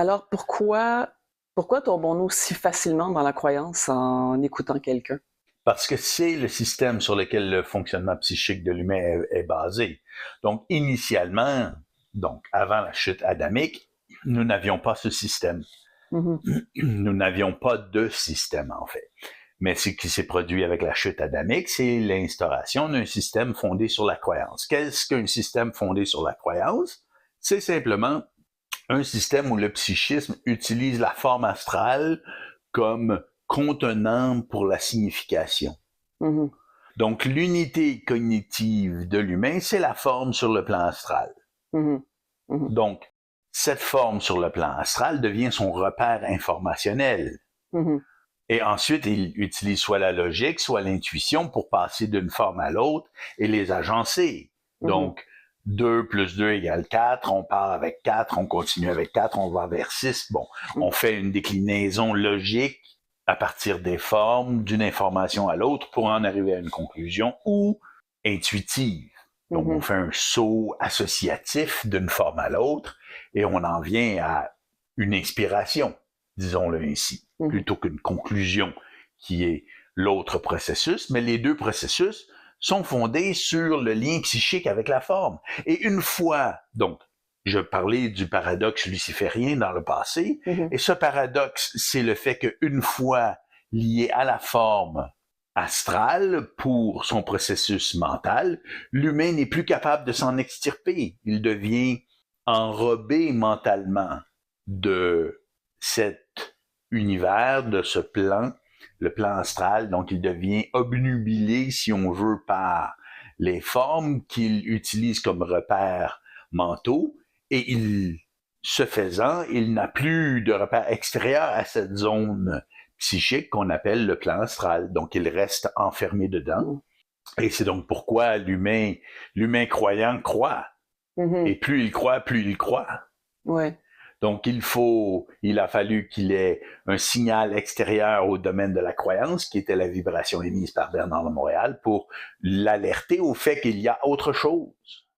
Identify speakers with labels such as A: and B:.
A: Alors pourquoi tombons-nous si facilement dans la croyance en écoutant quelqu'un?
B: Parce que c'est le système sur lequel le fonctionnement psychique de l'humain est basé. Donc, initialement, donc avant la chute adamique, nous n'avions pas ce système.
A: Mmh.
B: Nous n'avions pas de système, en fait. Mais ce qui s'est produit avec la chute adamique, c'est l'instauration d'un système fondé sur la croyance. Qu'est-ce qu'un système fondé sur la croyance? C'est simplement un système où le psychisme utilise la forme astrale comme contenant pour la signification.
A: Mmh.
B: Donc, l'unité cognitive de l'humain, c'est la forme sur le plan astral.
A: Mmh. Mmh.
B: Donc, cette forme sur le plan astral devient son repère informationnel.
A: Mmh.
B: Et ensuite, il utilise soit la logique, soit l'intuition pour passer d'une forme à l'autre et les agencer.
A: Mmh.
B: Donc, 2 plus 2 égale 4, on part avec 4, on continue avec 4, on va vers 6. Bon,
A: Mmh.
B: on fait une déclinaison logique à partir des formes d'une information à l'autre pour en arriver à une conclusion ou intuitive. Donc, on
A: Mmh.
B: fait un saut associatif d'une forme à l'autre et on en vient à une inspiration, disons-le ainsi,
A: Mmh.
B: plutôt qu'une conclusion qui est l'autre processus, mais les deux processus sont fondés sur le lien psychique avec la forme. Et une fois, donc, je parlais du paradoxe luciférien dans le passé,
A: Mmh.
B: et ce paradoxe, c'est le fait qu'une fois lié à la forme astrale pour son processus mental, l'humain n'est plus capable de s'en extirper. Il devient enrobé mentalement de cet univers, de ce plan, le plan astral. Donc, il devient obnubilé, si on veut, par les formes qu'il utilise comme repères mentaux. Et ce faisant, il n'a plus de repères extérieurs à cette zone psychique qu'on appelle le plan astral. Donc, il reste enfermé dedans.
A: Mmh.
B: Et c'est donc pourquoi l'humain croyant croit.
A: Mmh.
B: Et plus il croit, plus il croit.
A: Ouais.
B: Donc, il a fallu qu'il ait un signal extérieur au domaine de la croyance, qui était la vibration émise par Bernard de Montréal, pour l'alerter au fait qu'il y a autre chose.